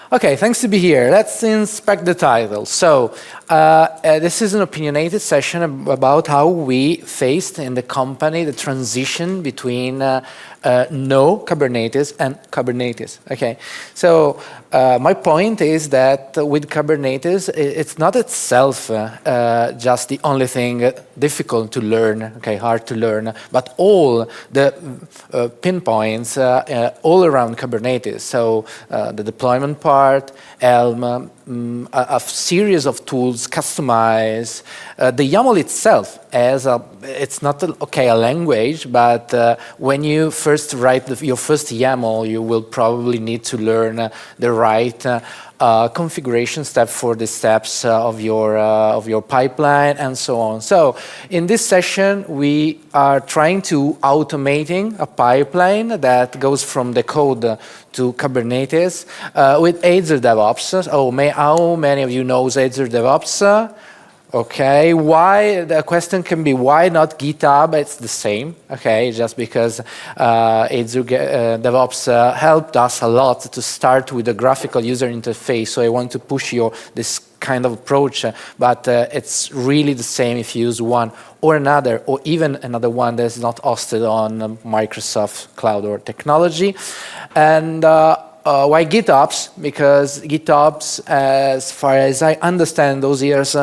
Okay, thanks to be here. Let's inspect the title. So, this is an opinionated session about how we faced in the company the transition between no Kubernetes and Kubernetes. Okay, so my point is that with Kubernetes, it's not itself just the only thing difficult to learn, okay, hard to learn, but all the pinpoints all around Kubernetes. So the deployment part, Helm, a series of tools, customize, the YAML itself as it's not a language, but when you first write your first YAML, you will probably need to learn the right configuration step for the steps of your pipeline and so on. So in this session, we are trying to automating a pipeline that goes from the code to Kubernetes with Azure DevOps. How many of you know Azure DevOps? Okay, why? The question can be why not GitHub? It's the same, okay, just because Azure DevOps helped us a lot to start with a graphical user interface, so I want to push this kind of approach, but it's really the same if you use one or another, or even another one that's not hosted on Microsoft Cloud or technology. And why GitOps? Because GitOps, as far as I understand those years,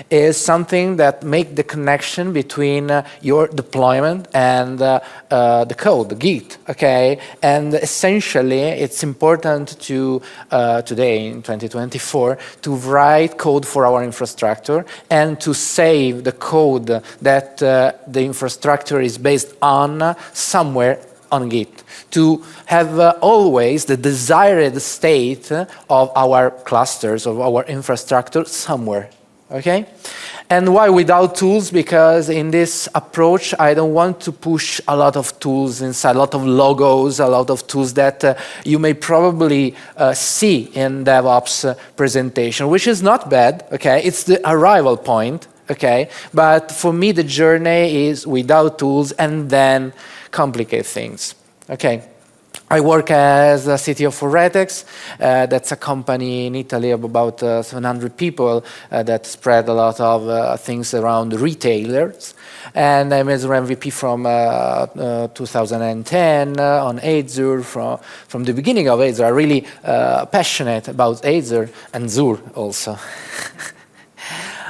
is something that makes the connection between your deployment and the code, the Git, okay? And essentially, it's important to, today in 2024, to write code for our infrastructure and to save the code that the infrastructure is based on somewhere on Git, to have always the desired state of our clusters, of our infrastructure somewhere, okay? And why without tools? Because in this approach, I don't want to push a lot of tools inside, a lot of logos, a lot of tools that you may probably see in DevOps presentation, which is not bad, okay? It's the arrival point, okay? But for me, the journey is without tools and then complicate things. Okay, I work as a CTO for Retex. That's a company in Italy of about 700 people that spread a lot of things around retailers. And I'm Azure MVP from 2010 on Azure. From the beginning of Azure, I'm really passionate about Azure and Zur also.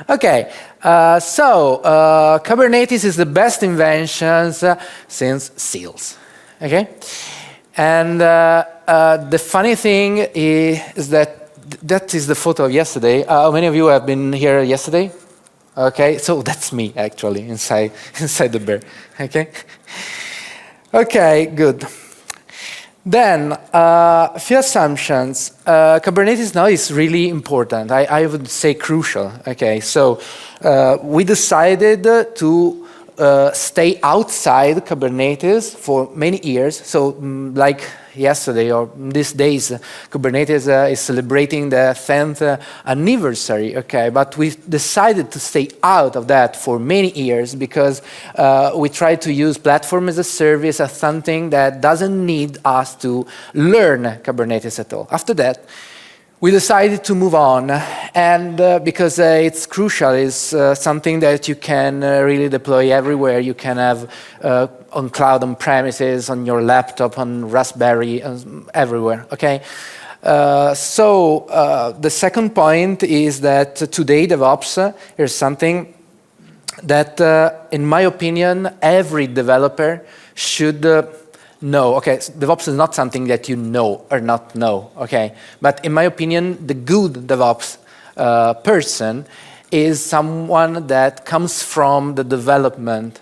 Okay, Kubernetes is the best invention since seals, okay? And the funny thing is that is the photo of yesterday. How many of you have been here yesterday? Okay, so that's me actually inside the bear, okay? Okay, good. Then, a few assumptions. Kubernetes now is really important. I would say crucial. Okay, so we decided to stay outside Kubernetes for many years. So, like yesterday or these days, Kubernetes is celebrating the 10th anniversary, okay? But we decided to stay out of that for many years because we try to use platform as a service as something that doesn't need us to learn Kubernetes at all. After that, we decided to move on, and because it's crucial, it's something that you can really deploy everywhere. You can have on cloud, on premises, on your laptop, on Raspberry, everywhere, okay? The second point is that today DevOps is something that, in my opinion, every developer should know. Okay, so DevOps is not something that you know or not know, okay? But in my opinion, the good DevOps person is someone that comes from the development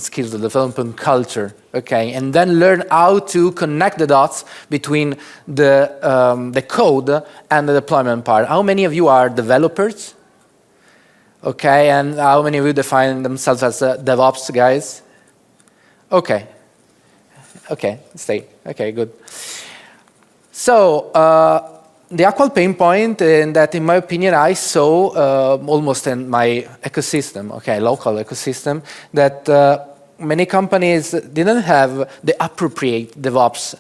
skills, the development culture, okay? And then learn how to connect the dots between the code and the deployment part. How many of you are developers? Okay, and how many of you define themselves as DevOps guys? Okay, stay. Okay, good. So, the actual pain point that, in my opinion, I saw almost in my ecosystem, okay, local ecosystem, that many companies didn't have the appropriate DevOps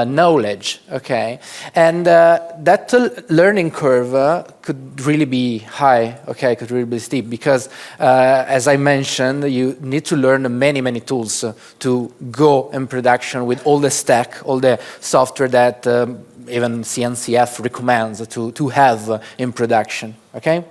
knowledge, okay? And that learning curve could really be high, okay, could really be steep, because as I mentioned, you need to learn many, many tools to go in production with all the stack, all the software that even CNCF recommends to have in production, okay?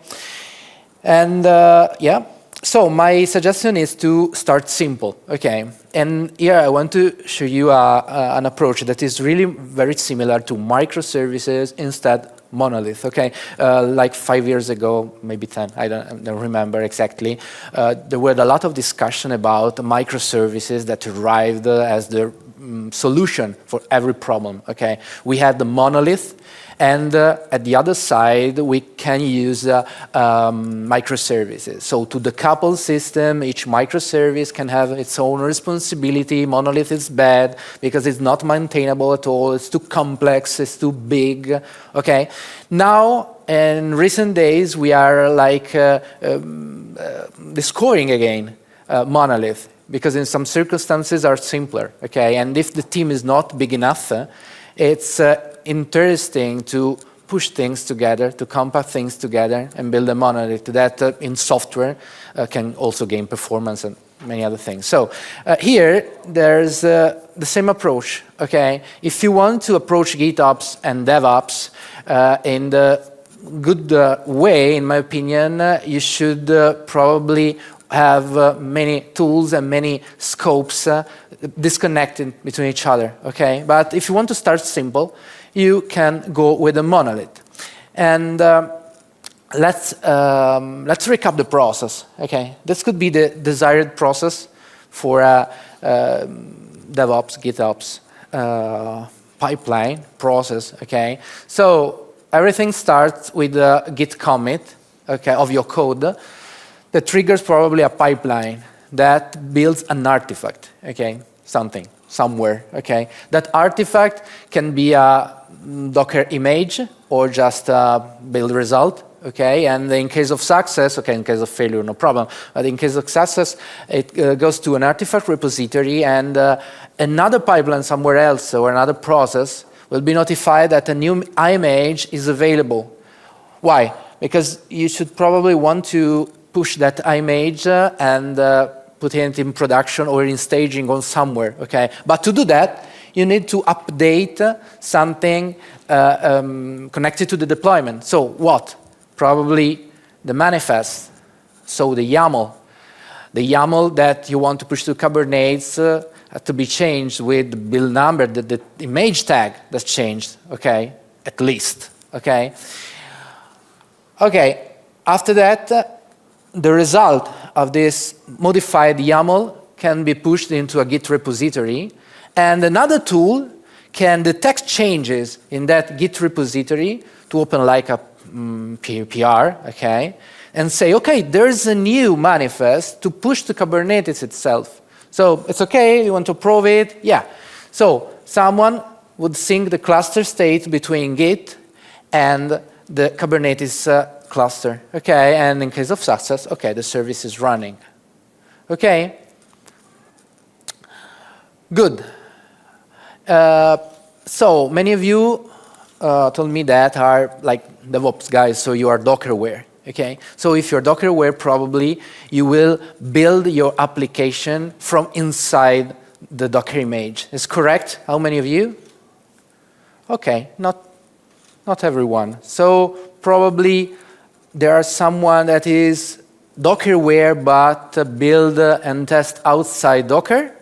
And yeah. So my suggestion is to start simple, okay? And here I want to show you an approach that is really very similar to microservices instead monolith, okay? Like 5 years ago, maybe 10, I don't remember exactly, there were a lot of discussion about microservices that arrived as the solution for every problem, okay? We had the monolith, and at the other side, we can use microservices. So to decouple system, each microservice can have its own responsibility. Monolith is bad because it's not maintainable at all. It's too complex. It's too big. Okay. Now, in recent days, we are like discovering again monolith, because in some circumstances are simpler. Okay. And if the team is not big enough, it's interesting to push things together, to compact things together and build a monolith that in software can also gain performance and many other things. So here there's the same approach, okay? If you want to approach GitOps and DevOps in the good way, in my opinion, you should probably have many tools and many scopes disconnected between each other, okay? But if you want to start simple, you can go with a monolith. And let's recap the process, okay? This could be the desired process for DevOps, GitOps pipeline process, okay? So everything starts with a git commit, okay, of your code that triggers probably a pipeline that builds an artifact, okay? Something, somewhere, okay? That artifact can be a Docker image or just a build result, okay? And in case of success, okay, in case of failure, no problem. But in case of success, it goes to an artifact repository, and another pipeline somewhere else or another process will be notified that a new image is available. Why? Because you should probably want to push that image and put it in production or in staging on somewhere, okay? But to do that, you need to update something connected to the deployment. So what? Probably the manifest, so the YAML. The YAML that you want to push to Kubernetes has to be changed with the build number, the image tag that's changed, okay? At least, okay? Okay, after that, the result of this modified YAML can be pushed into a Git repository, and another tool can detect changes in that Git repository to open like a PR, okay, and say, okay, there's a new manifest to push to Kubernetes itself. So it's okay, you want to prove it? Yeah. So someone would sync the cluster state between Git and the Kubernetes cluster, okay, and in case of success, okay, the service is running. Okay? Good. So many of you told me that are like DevOps guys, so you are Docker aware, okay? So if you're Docker aware, probably you will build your application from inside the Docker image. Is correct? How many of you? Okay, not everyone. So probably there are someone that is Docker aware but build and test outside Docker.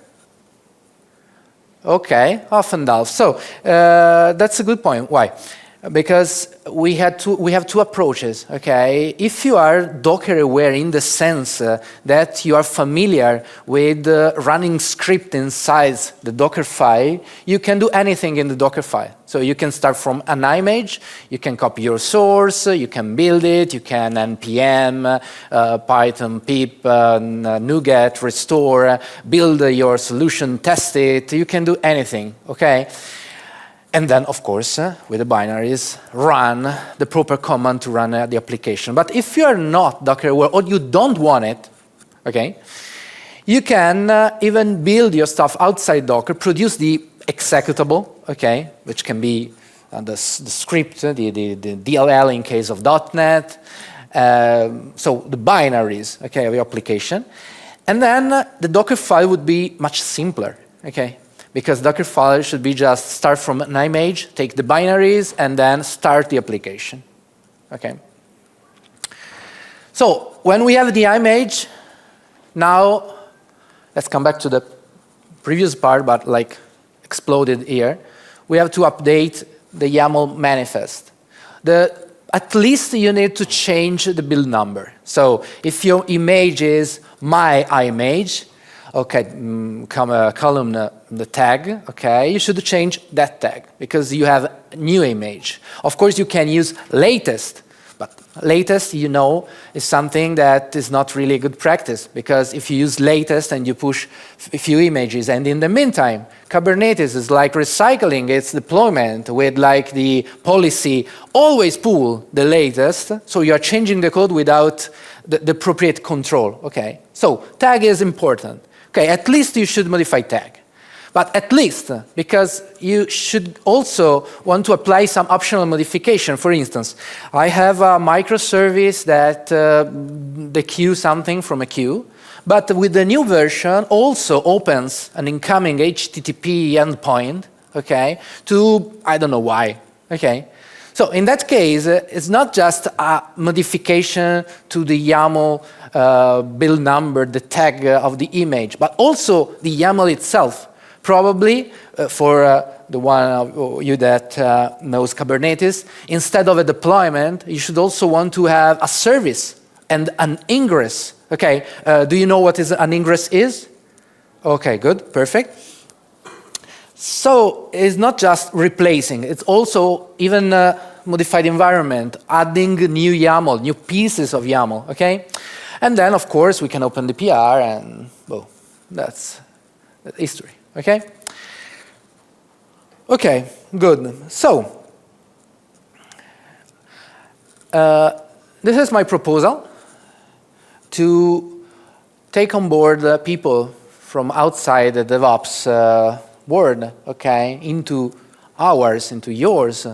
Okay, half and half. So that's a good point. Why? Because we have two approaches. Okay, if you are Docker aware in the sense that you are familiar with running script inside the Docker file, you can do anything in the Docker file. So you can start from an image, you can copy your source, you can build it, you can npm, Python, pip, NuGet, restore, build your solution, test it, you can do anything, okay? And then, of course, with the binaries, run the proper command to run the application. But if you are not Docker aware or you don't want it, okay, You can even build your stuff outside Docker, produce the executable, okay, which can be the script, the DLL in case of .NET, so the binaries, okay, of your application. And then the Docker file would be much simpler, okay, because Docker file should be just start from an image, take the binaries, and then start the application, okay. So when we have the image, now let's come back to the previous part, but like exploded here. We have to update the YAML manifest. At least you need to change the build number. So if your image is my image, okay, column the tag, okay, you should change that tag because you have a new image. Of course, you can use latest, but latest, you know, is something that is not really a good practice because if you use latest and you push a few images, and in the meantime, Kubernetes is like recycling its deployment with like the policy, always pull the latest, so you are changing the code without the appropriate control, okay? So tag is important. Okay, at least you should modify tag. But at least, because you should also want to apply some optional modification. For instance, I have a microservice that the queue something from a queue, but with the new version also opens an incoming HTTP endpoint, okay, to, I don't know why, okay. So in that case, it's not just a modification to the YAML build number, the tag of the image, but also the YAML itself. Probably, for the one of you that knows Kubernetes, instead of a deployment, you should also want to have a service and an ingress. Okay, do you know what an ingress is? Okay, good, perfect. So it's not just replacing, it's also even modified environment, adding new YAML, new pieces of YAML, okay? And then, of course, we can open the PR and, well, that's history. Okay? Okay, good. So, this is my proposal to take on board people from outside the DevOps world, okay, into ours, into yours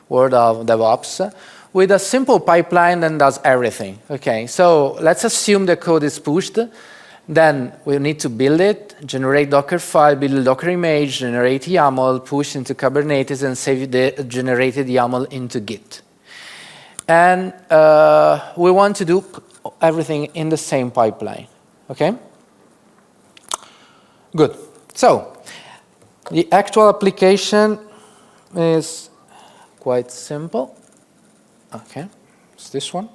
world of DevOps, with a simple pipeline that does everything. Okay, so let's assume the code is pushed. Then we need to build it, generate Docker file, build a Docker image, generate YAML, push into Kubernetes, and save the generated YAML into Git. And we want to do everything in the same pipeline. Okay? Good. So, the actual application is quite simple. Okay, it's this one.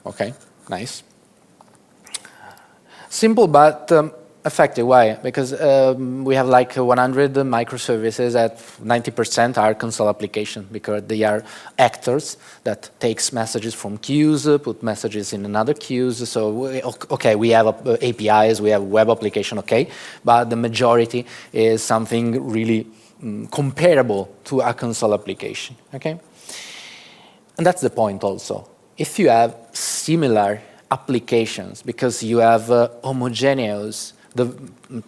Okay. Nice. Simple but effective. Why? Because we have like 100 microservices at 90% are console application because they are actors that takes messages from queues, put messages in another queues. So, okay, we have APIs, we have web application, okay, but the majority is something really comparable to a console application, okay? And that's the point also. If you have similar applications, because you have homogeneous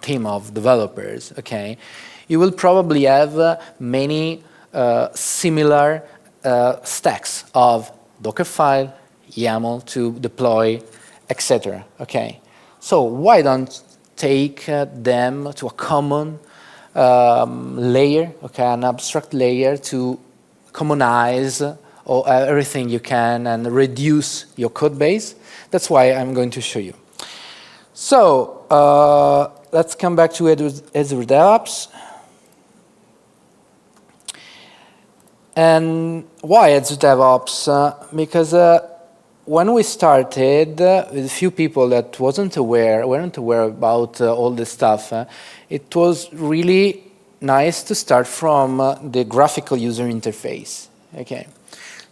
team of developers, okay, you will probably have many similar stacks of Dockerfile, YAML to deploy, etc. Okay, so why don't take them to a common layer, okay, an abstract layer to commonize or everything you can and reduce your code base. That's why I'm going to show you. So let's come back to Azure DevOps. And why Azure DevOps? Because when we started with a few people that weren't aware about all this stuff, it was really nice to start from the graphical user interface. Okay.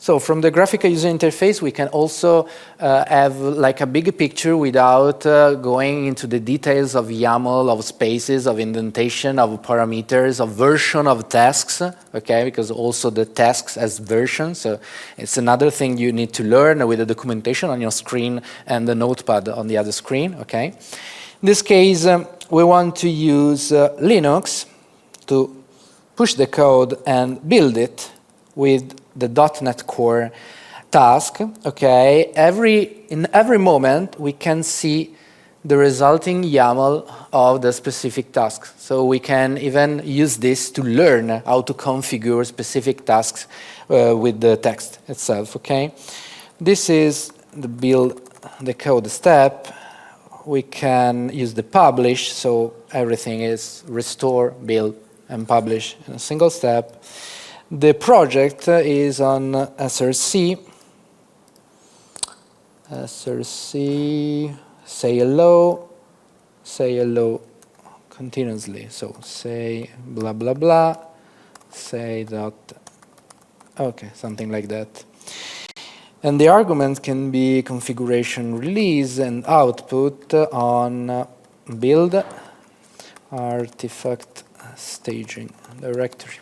So from the graphical user interface, we can also have like a big picture without going into the details of YAML, of spaces, of indentation, of parameters, of version of tasks, okay? Because also the tasks as versions. So it's another thing you need to learn with the documentation on your screen and the notepad on the other screen, okay? In this case, we want to use Linux to push the code and build it with the .NET Core task, okay? In every moment, we can see the resulting YAML of the specific task. So we can even use this to learn how to configure specific tasks with the text itself, okay? This is the build the code step. We can use the publish, so everything is restore, build, and publish in a single step. The project is on src. src, say hello continuously. So say blah, blah, blah, say dot, okay, something like that. And the arguments can be configuration release and output on build artifact staging directory.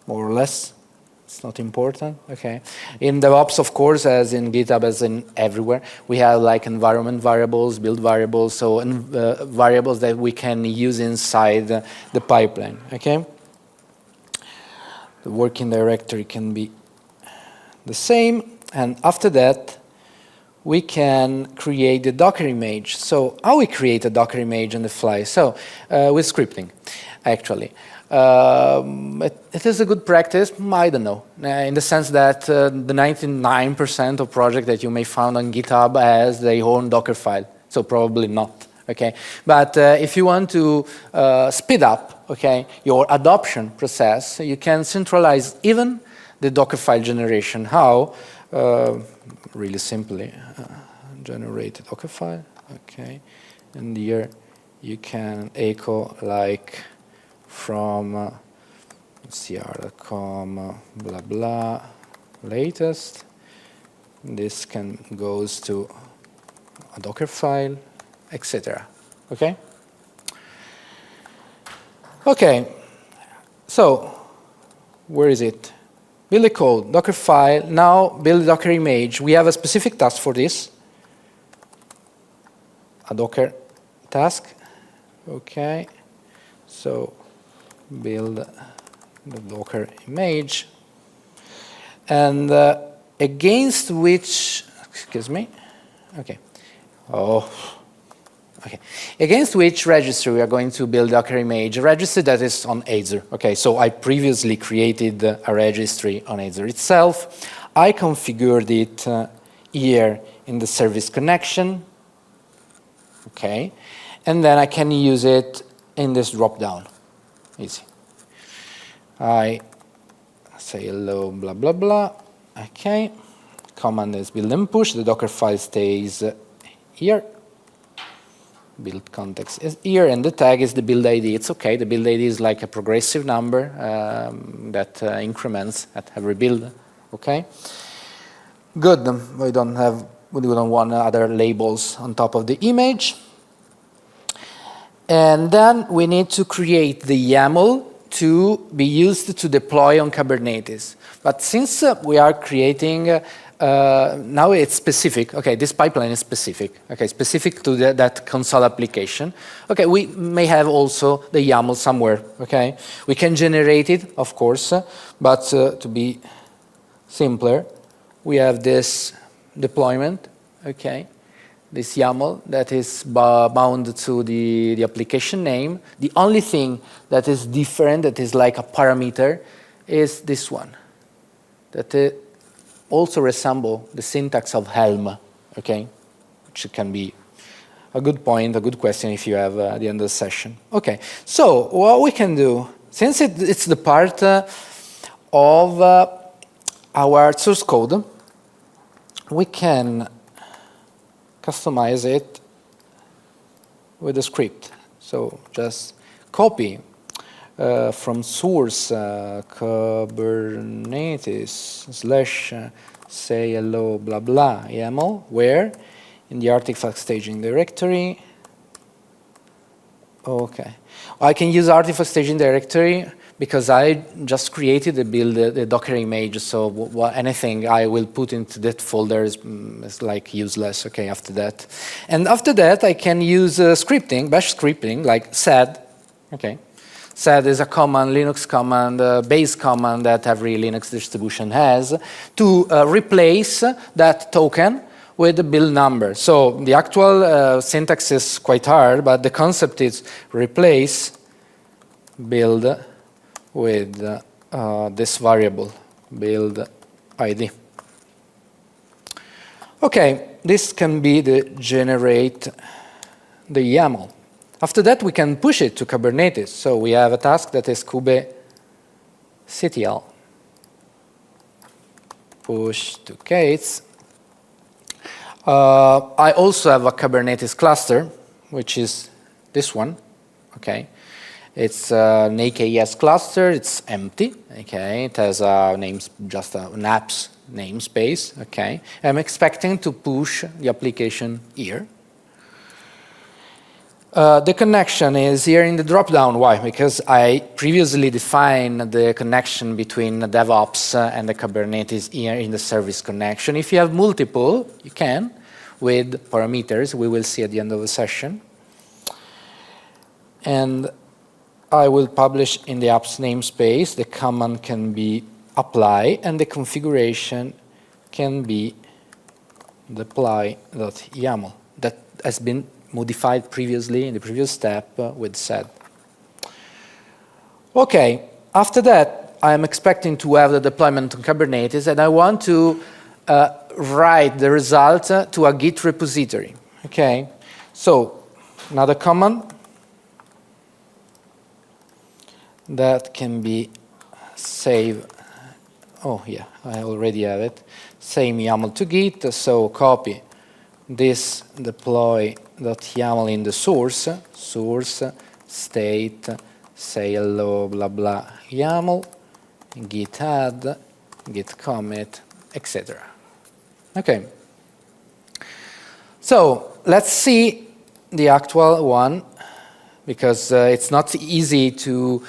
More or less, it's not important, okay. In DevOps, of course, as in GitHub, as in everywhere, we have like environment variables, build variables, so variables that we can use inside the pipeline, okay. The working directory can be the same, and after that, we can create the Docker image. So how we create a Docker image on the fly? So with scripting, actually. It is a good practice, I don't know, in the sense that the 99% of projects that you may find on GitHub has their own Docker file, so probably not, okay? But if you want to speed up, okay, your adoption process, you can centralize even the Docker file generation. How? Really simply, generate a Docker file, okay, and here you can echo like from cr.com blah blah latest. This can goes to a Docker file, etc. Okay. Okay. So where is it? Build a code, Docker file. Now build a Docker image. We have a specific task for this. A Docker task. Okay. So build the Docker image, and against which, excuse me, okay, okay, against which registry we are going to build Docker image? A registry that is on Azure. Okay, so I previously created a registry on Azure itself. I configured it here in the service connection. Okay, and then I can use it in this drop down. Easy. I say hello, blah, blah, blah. Okay. Command is build and push. The Docker file stays here. Build context is here, and the tag is the build ID. It's okay. The build ID is like a progressive number that increments at every build. Okay. Good. We don't want other labels on top of the image. And then we need to create the YAML to be used to deploy on Kubernetes. But since we are creating, now it's specific. Okay, this pipeline is specific. Okay, specific to that console application. Okay, we may have also the YAML somewhere. Okay, we can generate it, of course, but to be simpler, we have this deployment. Okay. This YAML that is bound to the application name. The only thing that is different, that is like a parameter, is this one. That it also resembles the syntax of Helm, okay? Which can be a good point, a good question if you have at the end of the session. Okay, so what we can do, since it's the part of our source code, we can customize it with a script. So just copy from source Kubernetes / say hello blah blah YAML, where in the artifact staging directory. Okay, I can use artifact staging directory because I just created the Docker image, so anything I will put into that folder is like useless, okay, after that. And after that, I can use scripting, bash scripting, like sed, okay. Sed is a command, Linux command, base command that every Linux distribution has to replace that token with the build number. So the actual syntax is quite hard, but the concept is replace build with this variable, build ID. Okay, this can be the generate the YAML. After that, we can push it to Kubernetes. So we have a task that is kubectl push to K8s. I also have a Kubernetes cluster, which is this one. Okay, it's an K8s cluster. It's empty. Okay, it has a names, just an apps namespace. Okay, I'm expecting to push the application here. The connection is here in the dropdown. Why? Because I previously defined the connection between the DevOps and the Kubernetes here in the service connection. If you have multiple, you can with parameters. We will see at the end of the session. And I will publish in the apps namespace. The command can be apply, and the configuration can be deploy.yaml. That has been modified previously in the previous step with sed. Okay, after that, I'm expecting to have the deployment on Kubernetes, and I want to write the result to a Git repository. Okay, so another command that can be save. Oh yeah, I already have it. Same YAML to Git, so copy this deploy.yaml in the source state, say hello, blah, blah, YAML, git add, git commit, etc. Okay. So let's see the actual one, because it's not easy to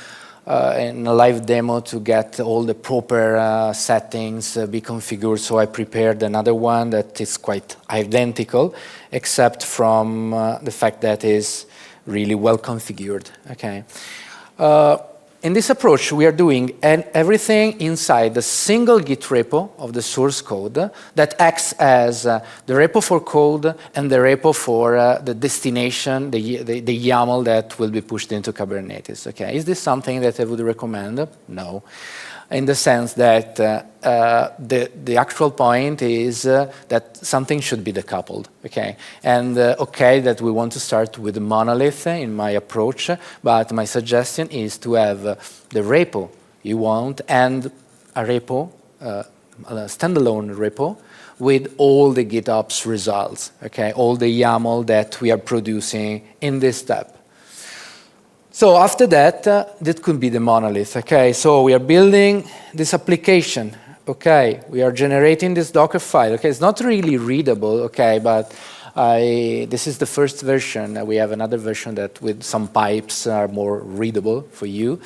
in a live demo to get all the proper settings be configured. So I prepared another one that is quite identical, except from the fact that is really well configured. Okay. In this approach, we are doing everything inside the single Git repo of the source code that acts as the repo for code and the repo for the destination, the YAML that will be pushed into Kubernetes. Okay, is this something that I would recommend? No, in the sense that the actual point is that something should be decoupled. Okay, and okay that we want to start with a monolith in my approach, but my suggestion is to have the repo you want and a repo, a standalone repo with all the GitOps results. Okay, all the YAML that we are producing in this step. So after that, that could be the monolith. Okay, so we are building this application. Okay, we are generating this Docker file. Okay, it's not really readable. Okay, but this is the first version. We have another version that with some pipes are more readable for you.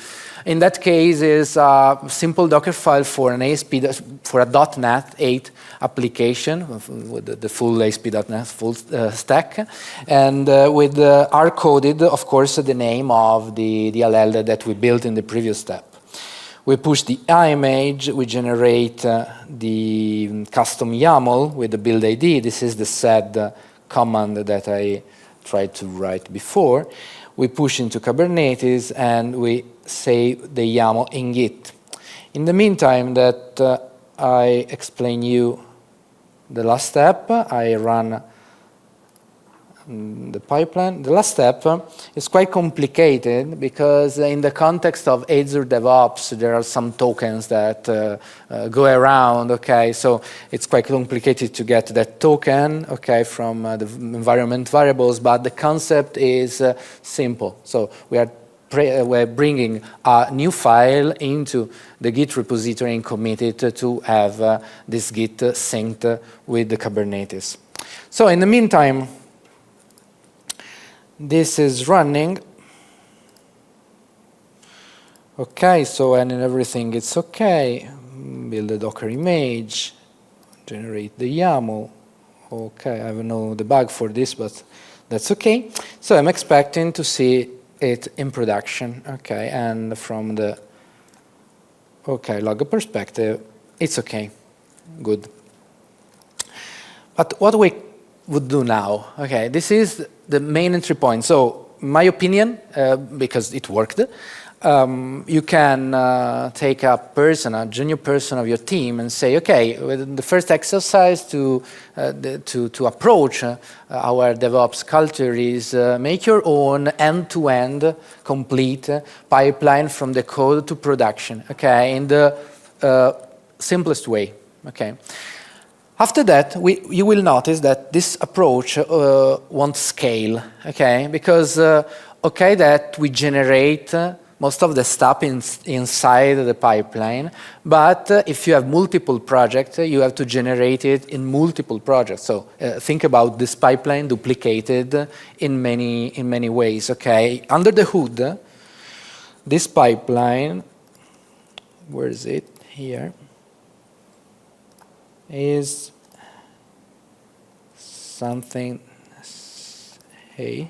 In that case, is a simple Docker file for an ASP for a .NET 8 application with the full ASP.NET full stack, and with hard-coded, of course, the name of the DLL that we built in the previous step. We push the image, we generate the custom YAML with the build ID. This is the sed command that I tried to write before. We push into Kubernetes and we save the YAML in Git. In the meantime that I explain you the last step, I run the pipeline. The last step is quite complicated because in the context of Azure DevOps, there are some tokens that go around, okay? So it's quite complicated to get that token, okay, from the environment variables, but the concept is simple. So we are we're bringing a new file into the Git repository and commit it to have this Git synced with the Kubernetes. So in the meantime, this is running. Okay, so and everything it's okay. Build a Docker image, generate the YAML. Okay, I don't know the bug for this, but that's okay. So I'm expecting to see it in production. Okay, and from the log perspective, it's okay, good. But what we would do now, okay, this is the main entry point. So, in my opinion, because it worked, you can take a person, a junior person of your team, and say, okay, the first exercise to approach our DevOps culture is make your own end-to-end complete pipeline from the code to production, okay, in the simplest way, okay. After that, you will notice that this approach won't scale, okay, because, okay, that we generate most of the stuff inside the pipeline, but if you have multiple projects, you have to generate it in multiple projects. So think about this pipeline duplicated in many ways. Okay, under the hood, this pipeline, where is it? Here is something. Hey.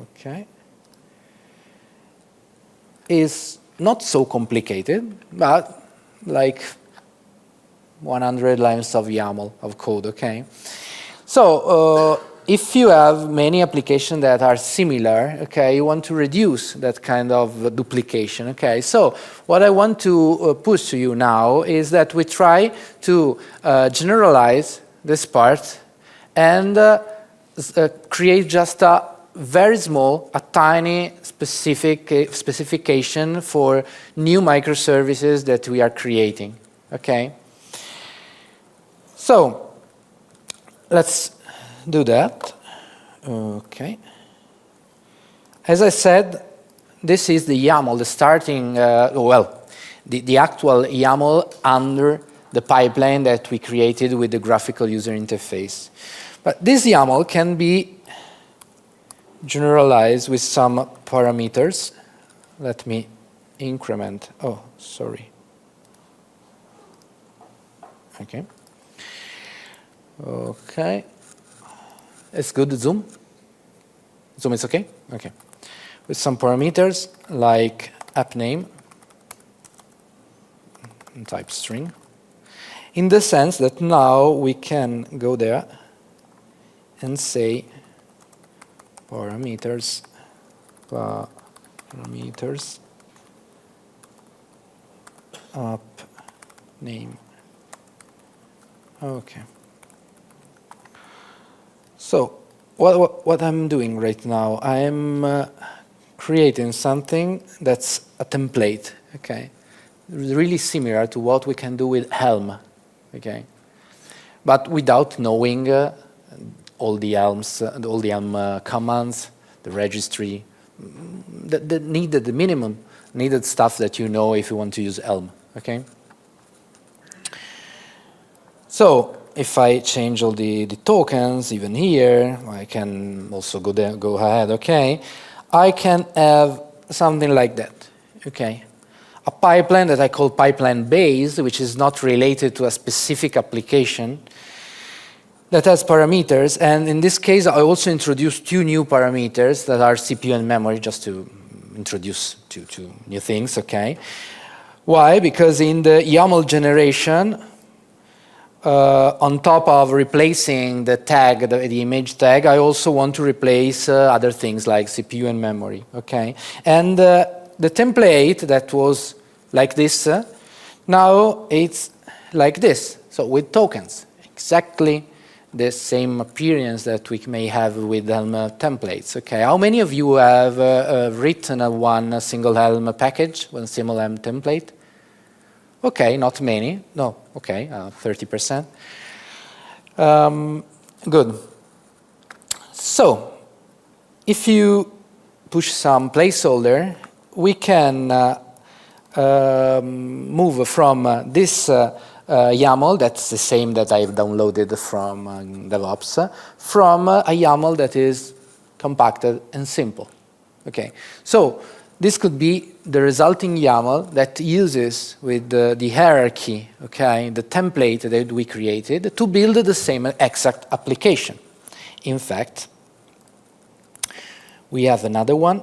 Okay. Is not so complicated, but like 100 lines of YAML of code, okay? So if you have many applications that are similar, okay, you want to reduce that kind of duplication, okay? So what I want to push to you now is that we try to generalize this part and create just a very small, a tiny specification for new microservices that we are creating, okay? So, let's do that, okay. As I said, this is the YAML, the starting, the actual YAML under the pipeline that we created with the graphical user interface. But this YAML can be generalize with some parameters. Let me increment. Oh, sorry. Okay. Okay. It's good. Zoom. Zoom is okay. Okay. With some parameters like app name and type string. In the sense that now we can go there and say parameters app name. Okay. So what I'm doing right now, I'm creating something that's a template, okay, really similar to what we can do with Helm, okay, but without knowing all the Helm commands, the registry, the minimum needed stuff that you know if you want to use Helm, okay? So if I change all the tokens, even here, I can also go ahead, okay? I can have something like that, okay? A pipeline that I call pipeline base, which is not related to a specific application, that has parameters, and in this case I also introduced two new parameters that are CPU and memory, just to introduce two new things, okay? Why? Because in the YAML generation, on top of replacing the tag, the image tag, I also want to replace other things like CPU and memory, okay? And the template that was like this, now it's like this, so with tokens, exactly the same appearance that we may have with Helm templates. Okay, how many of you have written one single Helm package, one single Helm template? Okay, not many. No, okay, 30%. Good. So, if you push some placeholder, we can move from this YAML, that's the same that I've downloaded from DevOps, from a YAML that is compacted and simple. Okay, so this could be the resulting YAML that uses with the hierarchy, okay, the template that we created to build the same exact application. In fact, we have another one,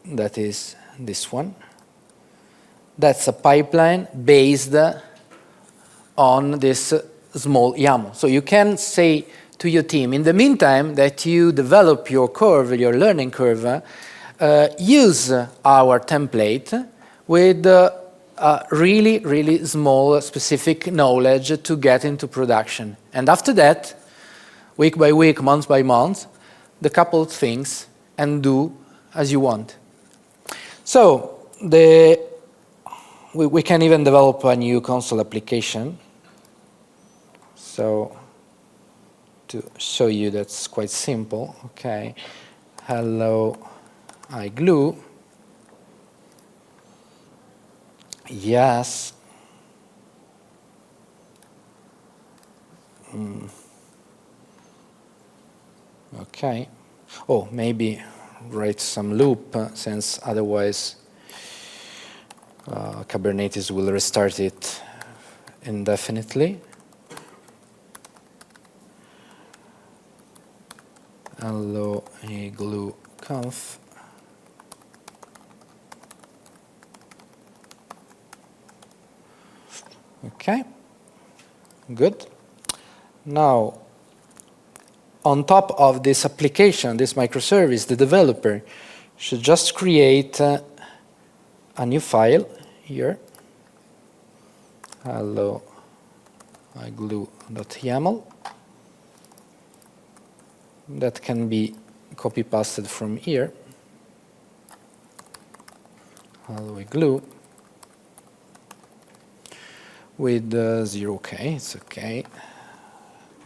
that is this one. That's a pipeline based on this small YAML. So you can say to your team, in the meantime that you develop your curve, your learning curve, use our template with really, really small specific knowledge to get into production. And after that, week by week, month by month, the couple of things and do as you want. So we can even develop a new console application. So to show you that's quite simple, okay. Hello, Igloo. Yes. Okay. Oh, maybe write some loop, since otherwise Kubernetes will restart it indefinitely. Hello, IglooConf. Okay, good. Now, on top of this application, this microservice, the developer should just create a new file here. Hello, igloo.yaml. That can be copy-pasted from here. Hello, igloo. With 0k, it's okay.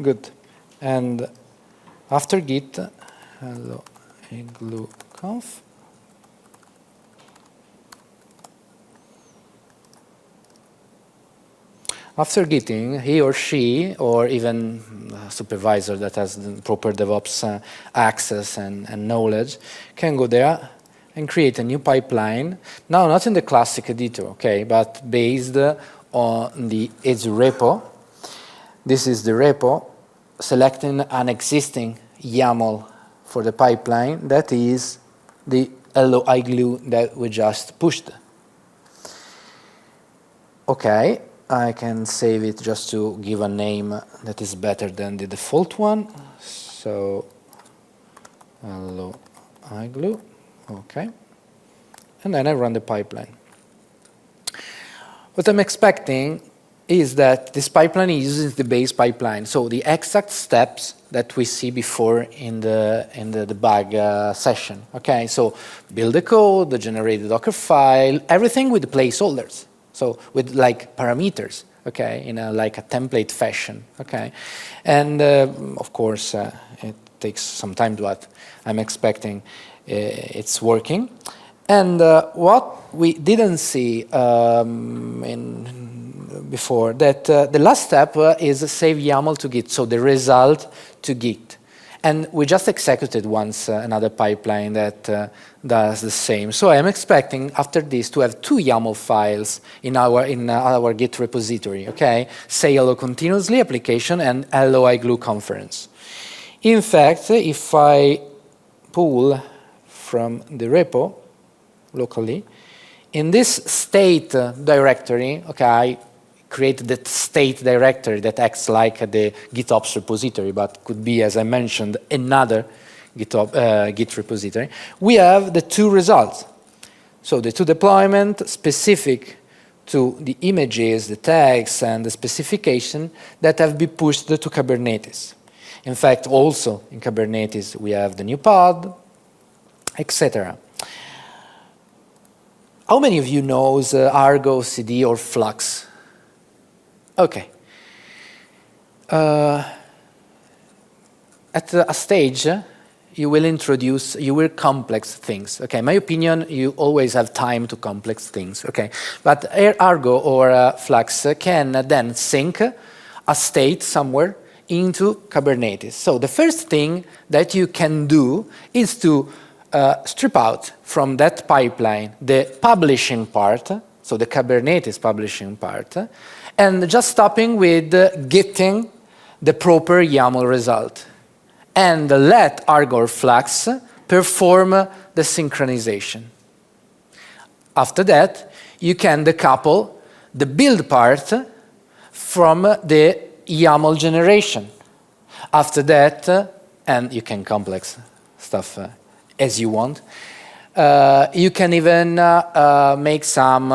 Good. And after git, hello, IglooConf. After gitting, he or she, or even a supervisor that has the proper DevOps access and knowledge, can go there and create a new pipeline. Now, not in the classic editor, okay, but based on the Azure repo. This is the repo, selecting an existing YAML for the pipeline, that is the hello igloo that we just pushed. Okay, I can save it just to give a name that is better than the default one. So, hello igloo, okay. And then I run the pipeline. What I'm expecting is that this pipeline uses the base pipeline, so the exact steps that we see before in the debug session. Okay, so build the code, generate the Docker file, everything with the placeholders, so with like parameters, okay, in like a template fashion, okay, and of course it takes some time, but I'm expecting it's working. And what we didn't see before, that the last step is save YAML to Git, so the result to Git. And we just executed once another pipeline that does the same. So I'm expecting after this to have two YAML files in our Git repository, okay? Say hello continuously application and hello igloo conference. In fact, if I pull from the repo locally, in this state directory, okay, I create that state directory that acts like the GitOps repository, but could be, as I mentioned, another Git repository. We have the two results. So the two deployment specific to the images, the tags, and the specification that have been pushed to Kubernetes. In fact, also in Kubernetes, we have the new pod, etc. How many of you knows Argo, CD, or Flux? Okay. At a stage, you will complex things. Okay, in my opinion, you always have time to complex things. Okay, but Argo or Flux can then sync a state somewhere into Kubernetes. So the first thing that you can do is to strip out from that pipeline the publishing part, so the Kubernetes publishing part, and just stopping with getting the proper YAML result. And let Argo or Flux perform the synchronization. After that, you can decouple the build part from the YAML generation. After that, and you can complex stuff as you want, you can even make some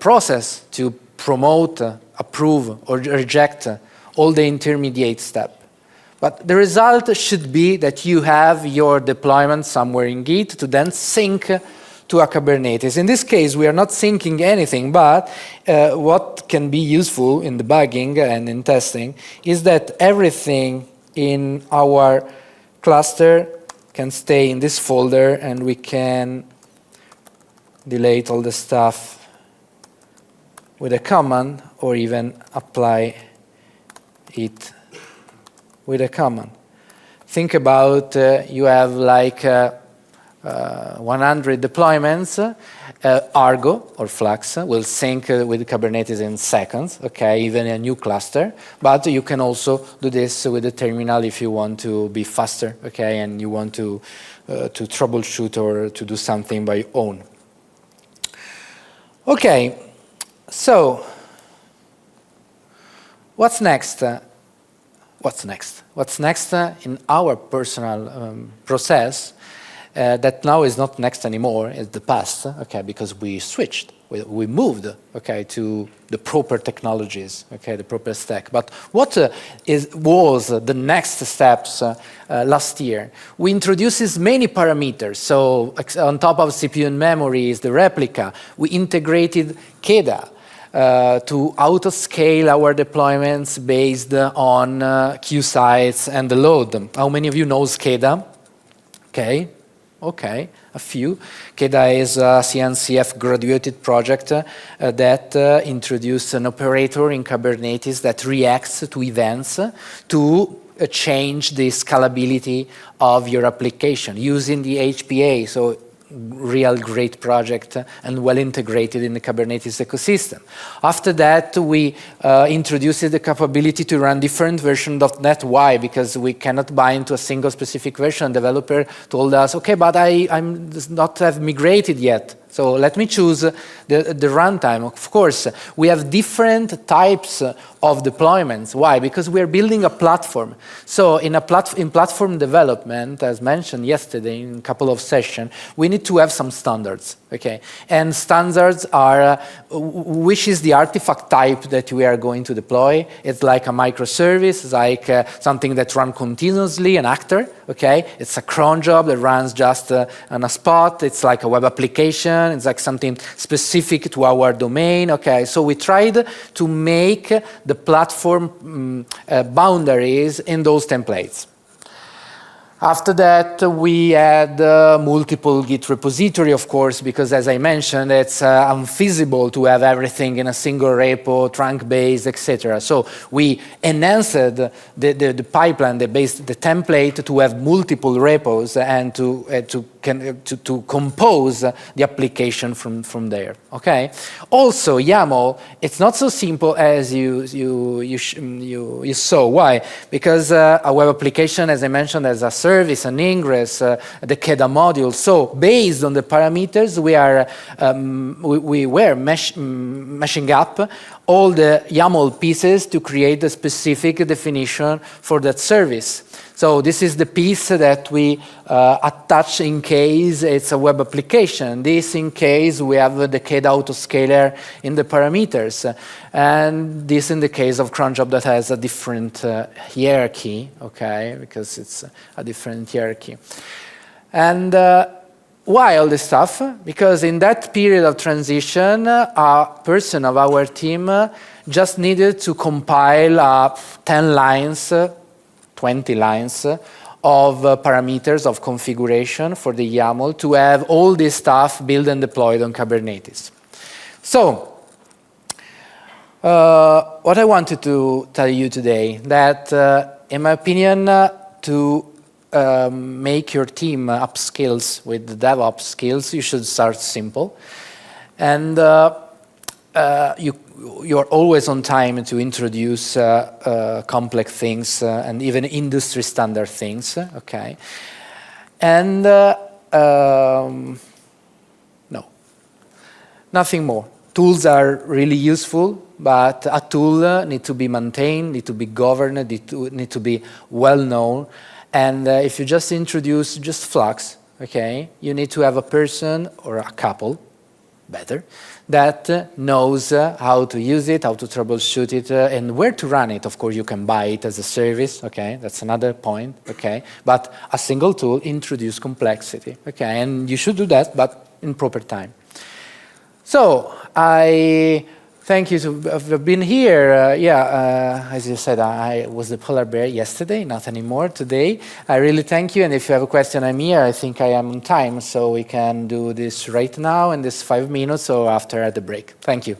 process to promote, approve, or reject all the intermediate steps. But the result should be that you have your deployment somewhere in Git to then sync to a Kubernetes. In this case, we are not syncing anything, but what can be useful in debugging and in testing is that everything in our cluster can stay in this folder, and we can delete all the stuff with a command or even apply it with a command. Think about you have like 100 deployments. Argo or Flux will sync with Kubernetes in seconds, okay, even a new cluster. But you can also do this with the terminal if you want to be faster, okay, and you want to troubleshoot or to do something by your own. Okay, so what's next? What's next? What's next in our personal process that now is not next anymore, is the past, okay, because we switched, we moved, okay, to the proper technologies, okay, the proper stack. But what was the next steps last year? We introduced many parameters. So on top of CPU and memory is the replica. We integrated KDA. To auto-scale our deployments based on queue size and the load. How many of you know SCADA? Okay, a few. KDA is a CNCF graduated project that introduced an operator in Kubernetes that reacts to events to change the scalability of your application using the HPA. So real great project and well integrated in the Kubernetes ecosystem. After that, we introduced the capability to run different versions of .NET. Why? Because we cannot bind to a single specific version. Developer told us, okay, but I'm not have migrated yet. So let me choose the runtime. Of course, we have different types of deployments. Why? Because we are building a platform. So in platform development, as mentioned yesterday in a couple of sessions, we need to have some standards. Okay, and standards are which is the artifact type that we are going to deploy. It's like a microservice, it's like something that runs continuously, an actor. Okay, it's a cron job that runs just on a spot. It's like a web application. It's like something specific to our domain. Okay, so we tried to make the platform boundaries in those templates. After that, we had multiple Git repository, of course, because as I mentioned, it's unfeasible to have everything in a single repo, trunk-based, etc. So we enhanced the pipeline, the template to have multiple repos and to compose the application from there. Okay. Also, YAML, it's not so simple as you saw. Why? Because a web application, as I mentioned, has a service, an ingress, the KDA module. So based on the parameters, we were meshing up all the YAML pieces to create a specific definition for that service. So this is the piece that we attach in case it's a web application. This in case we have the KDA autoscaler in the parameters. And this in the case of cron job that has a different hierarchy, okay, because it's a different hierarchy. And why all this stuff? Because in that period of transition, a person of our team just needed to compile 10 lines 20 lines of parameters of configuration for the YAML to have all this stuff built and deployed on Kubernetes. So, what I wanted to tell you today, that in my opinion, to make your team upskills with the DevOps skills, you should start simple. And you're always on time to introduce complex things and even industry standard things, okay? And no, nothing more. Tools are really useful, but a tool needs to be maintained, needs to be governed, needs to be well known. And if you just introduce just Flux, okay, you need to have a person or a couple, better, that knows how to use it, how to troubleshoot it, and where to run it. Of course, you can buy it as a service, okay? That's another point, okay? But a single tool introduces complexity, okay? And you should do that, but in proper time. So, I thank you to have been here. As you said, I was the polar bear yesterday, not anymore today. I really thank you, and if you have a question, I'm here. I think I am on time, so we can do this right now in this 5 minutes or after at the break. Thank you.